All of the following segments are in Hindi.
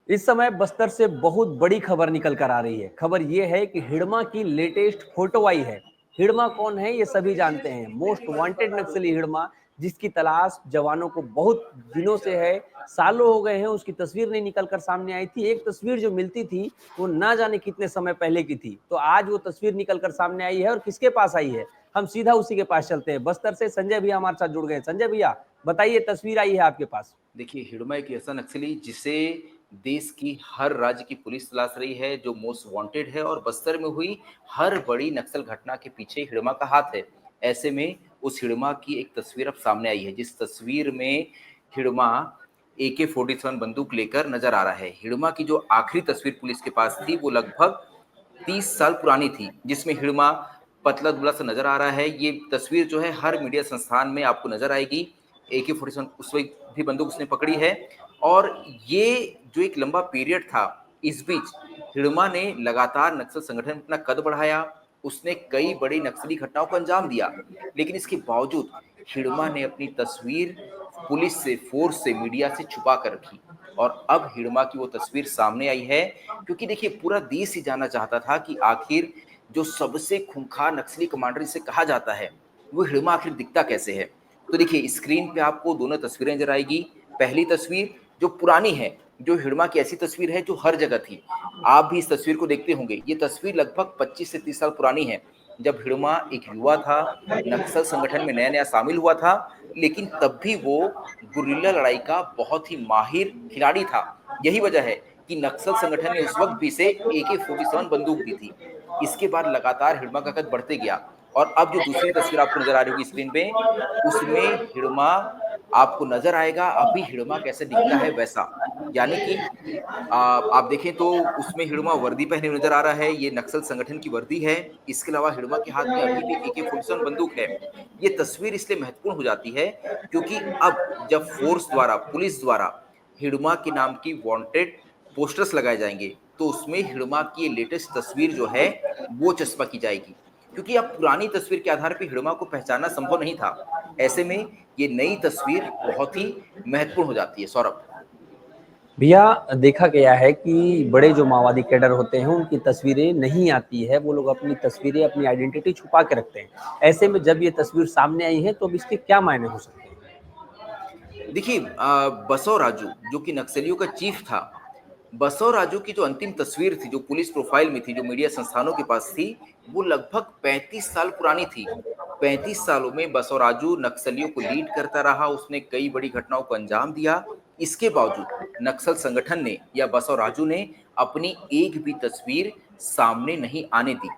इस समय बस्तर से बहुत बड़ी खबर निकल कर आ रही है। खबर ये है कि हिडमा की लेटेस्ट फोटो आई है। हिडमा कौन है ये सभी जानते हैं। मोस्ट वांटेड नक्सली हिडमा, जिसकी तलाश जवानों को बहुत दिनों से है, सालों हो गए हैं, उसकी तस्वीर नहीं निकल कर सामने आई थी। एक तस्वीर जो मिलती थी वो ना जाने कितने समय पहले की थी, तो आज वो तस्वीर निकल कर सामने आई है। और किसके पास आई है, हम सीधा उसी के पास चलते हैं। बस्तर से संजय भैया हमारे साथ जुड़ गए। संजय भैया बताइए, तस्वीर आई है आपके पास। देखिए, हिडमा एक ऐसा नक्सली जिसे देश की हर राज्य की पुलिस तलाश रही है, जो मोस्ट वांटेड है और बस्तर में हुई हर बड़ी नक्सल घटना के पीछे हिडमा का हाथ है। ऐसे में उस हिडमा की एक तस्वीर अब सामने आई है, जिस तस्वीर में हिडमा AK-47 बंदूक लेकर नजर आ रहा है। हिडमा की जो आखिरी तस्वीर पुलिस के पास थी वो लगभग 30 साल पुरानी थी, जिसमें हिडमा पतला-दुबला सा नजर आ रहा है। ये तस्वीर जो है हर मीडिया संस्थान में आपको नजर आएगी। AK-47 उस वक्त भी बंदूक उसने पकड़ी है। और ये जो एक लंबा पीरियड था, इस बीच हिडमा ने लगातार नक्सल संगठन में अपना कद बढ़ाया। उसने कई बड़ी नक्सली घटनाओं को अंजाम दिया, लेकिन इसके बावजूद हिडमा ने अपनी तस्वीर पुलिस से, फोर्स से, मीडिया से छुपा कर रखी। और अब हिडमा की वो तस्वीर सामने आई है, क्योंकि देखिए पूरा देश ही जानना चाहता था कि आखिर जो सबसे खूंखार नक्सली कमांडर जिसे कहा जाता है, वो हिडमा आखिर दिखता कैसे है। तो देखिए, स्क्रीन पे आपको दोनों तस्वीरें नजर आएगी। पहली तस्वीर जो पुरानी है, जो हिडमा की ऐसी तस्वीर है जो हर जगह थी। आप भी इस तस्वीर को देखते होंगे। ये तस्वीर लगभग 25 से 30 साल पुरानी है, जब हिडमा एक युवा था, नक्सल संगठन में नया नया शामिल हुआ था, लेकिन तब भी वो गुर्रिल्ला लड़ाई का बहुत ही माहिर खिलाड़ी था। यही वजह है कि नक्सल संगठन ने उस वक्त भी इसे AK-47 बंदूक दी थी। इसके बाद लगातार हिडमा का कद बढ़ते गया। और अब जो दूसरी तस्वीर आपको नजर आ रही होगी स्क्रीन पे, उसमें हिडमा आपको नजर आएगा अभी हिडमा कैसे दिखता है वैसा। यानी कि आप देखें तो उसमें हिडमा वर्दी पहने हुए नजर आ रहा है। ये नक्सल संगठन की वर्दी है। इसके अलावा हिडमा के हाथ में अभी भी AK-47 बंदूक है। ये तस्वीर इसलिए महत्वपूर्ण हो जाती है क्योंकि अब जब फोर्स द्वारा, पुलिस द्वारा हिडमा के नाम की वांटेड पोस्टर्स लगाए जाएंगे, तो उसमें हिडमा की ये लेटेस्ट तस्वीर जो है वो चस्पा की जाएगी, क्योंकि अब पुरानी तस्वीर के आधार पर हिडमा को पहचानना संभव नहीं था। ऐसे में ये नई तस्वीर बहुत ही महत्वपूर्ण हो जाती है। सौरभ। भैया देखा गया है कि बड़े जो माओवादी कैडर होते हैं उनकी तस्वीरें नहीं आती है। वो लोग अपनी तस्वीरें, अपनी आइडेंटिटी छुपा के रखते हैं। ऐसे में जब ये तस्वीर सामने आई है तो अब इसके क्या मायने हो सकते हैं। देखिए, बसव राजू जो कि नक्सलियों का चीफ था, बसव राजू की जो अंतिम तस्वीर थी, जो पुलिस प्रोफाइल में थी, जो मीडिया संस्थानों के पास थी, वो लगभग 35 साल पुरानी थी। 35 सालों में बसव राजू नक्सलियों को लीड करता रहा। उसने कई बड़ी घटनाओं को अंजाम दिया। इसके बावजूद नक्सल संगठन ने या बसव राजू ने अपनी एक भी तस्वीर सामने नहीं आने दी।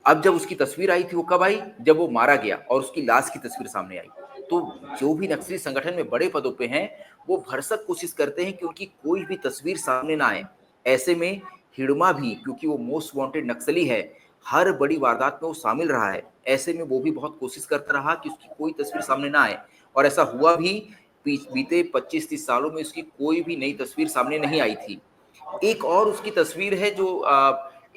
अब जब उसकी तस्वीर आई थी, वो कब आई? जब वो मारा गया और उसकी लाश की तस्वीर सामने आई। तो जो भी नक्सली संगठन में बड़े पदों पे हैं, वो भरसक कोशिश करते हैं कि उनकी कोई भी तस्वीर सामने ना आए। ऐसे में हिडमा भी, क्योंकि वो मोस्ट वांटेड नक्सली है, हर बड़ी वारदात में वो शामिल रहा है। ऐसे में वो भी बहुत कोशिश करता रहा कि उसकी कोई तस्वीर सामने ना आए, और ऐसा हुआ भी। बीते 25-30 सालों में उसकी कोई भी नई तस्वीर सामने नहीं आई थी। एक और उसकी तस्वीर है जो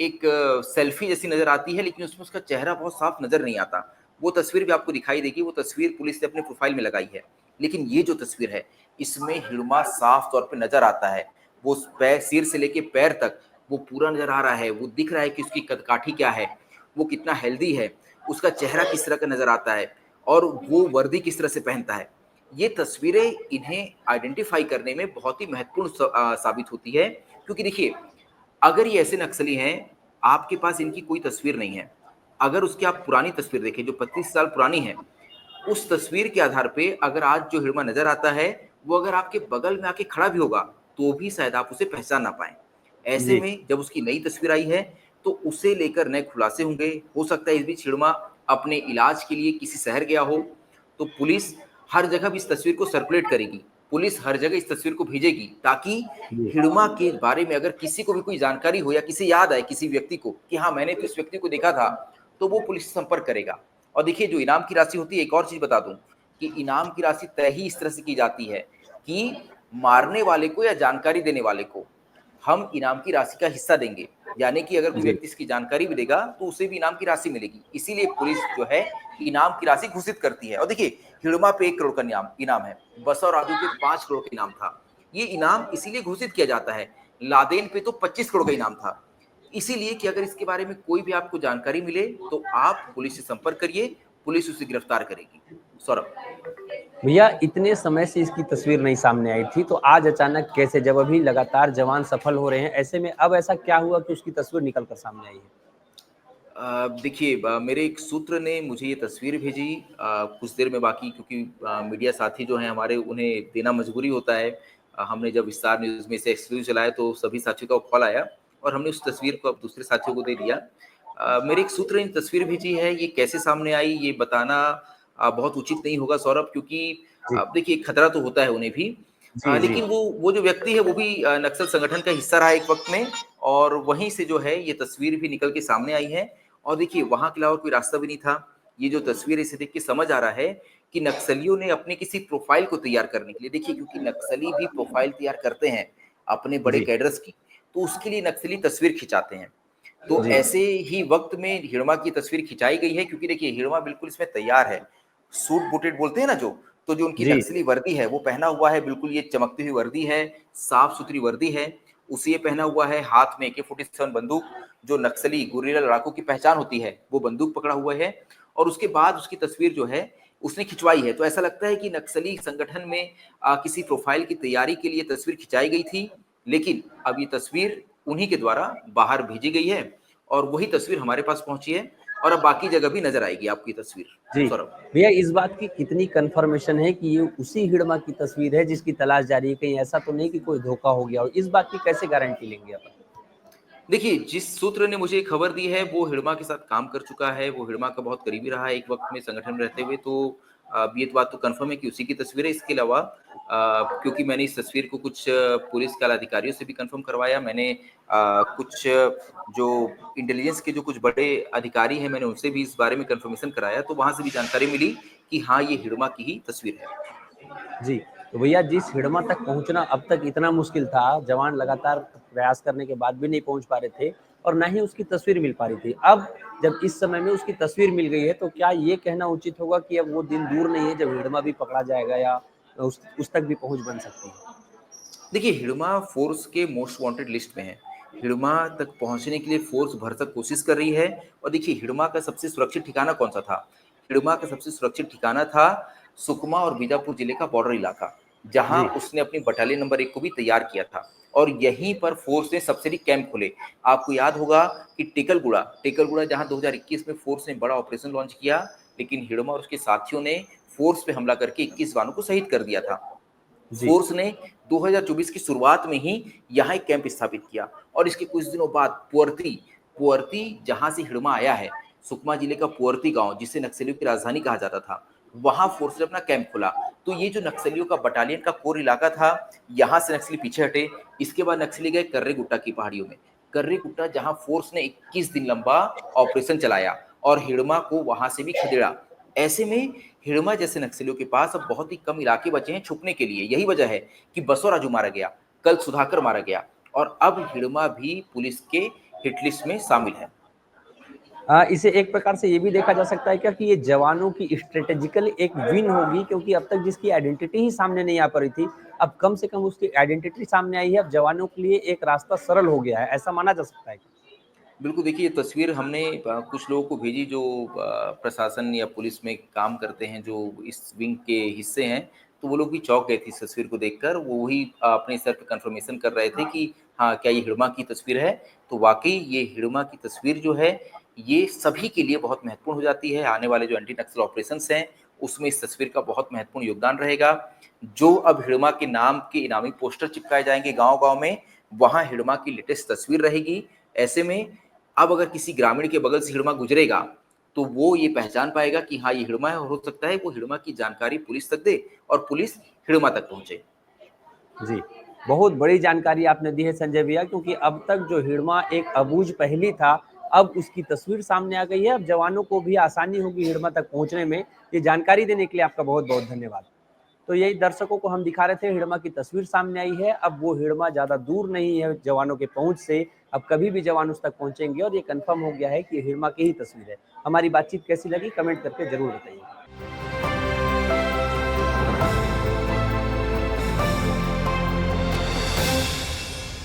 एक सेल्फी जैसी नज़र आती है, लेकिन उसमें उसका चेहरा बहुत साफ नज़र नहीं आता। वो तस्वीर भी आपको दिखाई देगी। वो तस्वीर पुलिस ने अपने प्रोफाइल में लगाई है। लेकिन ये जो तस्वीर है, इसमें हिडमा साफ तौर पे नज़र आता है। वो पैर, सिर से लेके पैर तक वो पूरा नज़र आ रहा है। वो दिख रहा है कि उसकी कदकाठी क्या है, वो कितना हेल्दी है, उसका चेहरा किस तरह का नज़र आता है, और वो वर्दी किस तरह से पहनता है। ये तस्वीरें इन्हें आइडेंटिफाई करने में बहुत ही महत्वपूर्ण साबित होती है, क्योंकि देखिए, अगर ये ऐसे नक्सली हैं, आपके पास इनकी कोई तस्वीर नहीं है। अगर उसकी आप पुरानी तस्वीर देखें जो 25 साल पुरानी है, उस तस्वीर के आधार पे अगर आज जो हिडमा नज़र आता है, वो अगर आपके बगल में आके खड़ा भी होगा, तो भी शायद आप उसे पहचान ना पाएँ। ऐसे जी। में जब उसकी नई तस्वीर आई है, तो उसे लेकर नए खुलासे होंगे। हो सकता है इस बीच हिडमा अपने इलाज के लिए किसी शहर गया हो, तो पुलिस हर जगह भी इस तस्वीर को सर्कुलेट करेगी। पुलिस हर जगह इस तस्वीर को भेजेगी, ताकि जी। हिडमा के बारे में अगर किसी को भी कोई जानकारी हो या किसी याद आए किसी व्यक्ति को कि हाँ, मैंने तो इस व्यक्ति को देखा था, तो वो पुलिस से संपर्क करेगा। और देखिए, जो इनाम की राशि होती है, एक और चीज़ बता दूँ कि इनाम की राशि तय ही इस तरह से की जाती है कि मारने वाले को या जानकारी देने वाले को हम इनाम की राशि का हिस्सा देंगे। यानी कि अगर कोई जी। व्यक्ति इसकी जानकारी भी देगा, तो उसे भी इनाम की राशि मिलेगी। इसीलिए पुलिस जो है इनाम की राशि घोषित करती है। और देखिए, हिडमा पे 1 करोड़ का इनाम इनाम है। बसव राजू पे 5 करोड़ का इनाम था। ये इनाम इसीलिए घोषित किया जाता है। लादेन पे तो 25 करोड़ का इनाम था। इसीलिए कि अगर इसके बारे में कोई भी आपको जानकारी मिले, तो आप पुलिस से संपर्क करिए, पुलिस उसे गिरफ्तार करेगी। सौरभ। भैया इतने समय से इसकी तस्वीर नहीं सामने आई थी, तो आज अचानक कैसे, जब अभी लगातार जवान सफल हो रहे हैं, ऐसे में अब ऐसा क्या हुआ कि उसकी तस्वीर निकल कर सामने आई है? देखिए, मेरे एक सूत्र ने मुझे ये तस्वीर भेजी कुछ देर में, बाकी क्योंकि मीडिया साथी जो हैं हमारे, उन्हें देना मजबूरी होता है। हमने जब स्टार न्यूज़ में से एक्सक्लूसिव चलाया तो सभी साथियों का कॉल आया और हमने उस तस्वीर को अब दूसरे साथियों को दे दिया। मेरे एक सूत्र ने तस्वीर भेजी है, ये कैसे सामने आई ये बताना बहुत उचित नहीं होगा सौरभ, क्योंकि जी, देखिए खतरा तो होता है उन्हें भी। जी, जी, लेकिन वो जो व्यक्ति है वो भी नक्सल संगठन का हिस्सा रहा एक वक़्त में, और वहीं से जो है ये तस्वीर भी निकल के सामने आई है। और देखिए वहाँ के अलावा कोई रास्ता भी नहीं था। ये जो तस्वीर है इसे देख के समझ आ रहा है कि नक्सलियों ने अपने किसी प्रोफ़ाइल को तैयार करने के लिए, देखिए क्योंकि नक्सली भी प्रोफ़ाइल तैयार करते हैं अपने बड़े जी, कैडर्स की, तो उसके लिए नक्सली तस्वीर खिंचाते हैं। तो जी, ऐसे ही वक़्त में हिड़मा की तस्वीर खिंचाई गई है, क्योंकि देखिए हिड़मा बिल्कुल इसमें तैयार है। सूट बूटेड बोलते हैं ना जो, तो जो उनकी जी, नक्सली वर्दी है वो पहना हुआ है, बिल्कुल ये चमकती हुई वर्दी है, साफ-सुथरी वर्दी है। उसे ये पहना हुआ है, हाथ में AK-47 बंदूक, जो नक्सली गुर्रिल्ला लड़ाकों की पहचान होती है, वो बंदूक पकड़ा हुआ है और उसके बाद उसकी तस्वीर जो है उसने खिंचवाई है। तो ऐसा लगता है कि नक्सली संगठन में किसी प्रोफ़ाइल की तैयारी के लिए तस्वीर खिंचाई गई थी, लेकिन अब ये तस्वीर उन्हीं के द्वारा बाहर भेजी गई है और वही तस्वीर हमारे पास पहुँची है और अब बाकी जगह भी नज़र आएगी आपको ये तस्वीर, जी। सौरभ। भैया इस बात की कितनी कन्फर्मेशन है कि ये उसी हिड़मा की तस्वीर है जिसकी तलाश जारी है? कहीं ऐसा तो नहीं कि कोई धोखा हो गया हो? इस बात की कैसे गारंटी लेंगे अपन? देखिए, जिस सूत्र ने मुझे खबर दी है, वो हिड़मा के साथ काम कर चुका है, वो हिड़मा का बहुत करीबी रहा है एक वक़्त में संगठन में रहते हुए, तो ये तो बात तो कन्फर्म है कि उसी की तस्वीर है। इसके अलावा क्योंकि मैंने इस तस्वीर को कुछ पुलिस के आला अधिकारियों से भी कन्फर्म करवाया, मैंने कुछ जो इंटेलिजेंस के जो कुछ बड़े अधिकारी हैं, मैंने उनसे भी इस बारे में कन्फर्मेशन कराया, तो वहाँ से भी जानकारी मिली कि हाँ, ये हिड़मा की ही तस्वीर है। जी, तो भैया जिस हिड़मा तक पहुँचना अब तक इतना मुश्किल था, जवान लगातार प्रयास करने के बाद भी नहीं पहुँच पा रहे थे और ना ही उसकी तस्वीर मिल पा रही थी। अब जब इस समय में उसकी तस्वीर मिल गई है, तो क्या ये कहना उचित होगा कि अब वो दिन दूर नहीं है जब हिड़मा भी पकड़ा जाएगा या उस तक भी पहुँच बन सकती है? देखिए, हिड़मा फ़ोर्स के मोस्ट वांटेड लिस्ट में है। हिड़मा तक पहुँचने के लिए फ़ोर्स भरसक कोशिश कर रही है और देखिए हिड़मा का सबसे सुरक्षित ठिकाना कौन-सा था? हिड़मा का सबसे सुरक्षित ठिकाना था सुकमा और बीजापुर जिले का बॉर्डर इलाका, जहाँ जी, उसने अपनी बटालियन नंबर 1 को भी तैयार किया था और यहीं पर फ़ोर्स ने सब्सिडी कैंप खोले। आपको याद होगा कि टेकलगुड़ा जहाँ 2021 में फ़ोर्स ने बड़ा ऑपरेशन लॉन्च किया, लेकिन हिड़मा और उसके साथियों ने फ़ोर्स पे हमला करके 21 जवानों को शहीद कर दिया था। जी, फोर्स ने 2024 की शुरुआत में ही यहाँ एक कैंप स्थापित किया और इसके कुछ दिनों बाद पुअर्ती जहाँ से हिड़मा आया है, सुकमा जिले का पुअर्ती गांव, जिसे नक्सलियों की राजधानी कहा जाता था, वहाँ फोर्स ने अपना कैंप खोला। तो ये जो नक्सलियों का बटालियन का कोर इलाका था, यहाँ से नक्सली पीछे हटे। इसके बाद नक्सली गए कर्रे गुट्टा की पहाड़ियों में, कर्रे गुट्टा जहाँ फोर्स ने 21 दिन लंबा ऑपरेशन चलाया और हिड़मा को वहां से भी खदेड़ा। ऐसे में हिड़मा जैसे नक्सलियों के पास अब बहुत ही कम इलाके बचे हैं छुपने के लिए। यही वजह है कि बसो राजू मारा गया, कल सुधाकर मारा गया और अब हिड़मा भी पुलिस के हिट लिस्ट में शामिल है। इसे एक प्रकार से ये भी देखा जा सकता है क्या कि ये जवानों की स्ट्रेटेजिकल एक विन होगी, क्योंकि अब तक जिसकी आइडेंटिटी ही सामने नहीं आ पा रही थी, अब कम से कम उसकी आइडेंटिटी सामने आई है, अब जवानों के लिए एक रास्ता सरल हो गया है, ऐसा माना जा सकता है क्या? बिल्कुल, देखिए ये तस्वीर हमने कुछ लोगों को भेजी जो प्रशासन या पुलिस में काम करते हैं, जो इस विंग के हिस्से हैं, तो वो लोग भी चौंक गए थे इस तस्वीर को देखकर। वो वही अपने स्तर पे कन्फर्मेशन कर रहे थे कि हाँ, क्या ये हिड़मा की तस्वीर है? तो वाक़ई ये हिड़मा की तस्वीर जो है, ये सभी के लिए बहुत महत्वपूर्ण हो जाती है। आने वाले जो एंटी नक्सल ऑपरेशंस हैं, उसमें इस तस्वीर का बहुत महत्वपूर्ण योगदान रहेगा। जो अब हिड़मा के नाम के इनामी पोस्टर चिपकाए जाएँगे गाँव-गाँव में, वहाँ हिड़मा की लेटेस्ट तस्वीर रहेगी। ऐसे में अब अगर किसी ग्रामीण के बगल से हिड़मा गुजरेगा, तो वो ये पहचान पाएगा कि हाँ, ये हिड़मा है और हो सकता है वो हिड़मा की जानकारी पुलिस तक दे और पुलिस हिड़मा तक पहुँचे। जी, बहुत बड़ी जानकारी आपने दी है संजय भैया, क्योंकि अब तक जो हिड़मा एक अबूझ पहेली था, अब उसकी तस्वीर सामने आ गई है, अब जवानों को भी आसानी होगी हिड़मा तक पहुँचने में। ये जानकारी देने के लिए आपका बहुत-बहुत धन्यवाद। तो यही दर्शकों को हम दिखा रहे थे, हिड़मा की तस्वीर सामने आई है, अब वो हिड़मा ज़्यादा दूर नहीं है जवानों के पहुँच से, अब कभी भी जवान उस तक पहुँचेंगे और ये कन्फर्म हो गया है कि हिड़मा की ही तस्वीर है। हमारी बातचीत कैसी लगी कमेंट करके ज़रूर बताइए।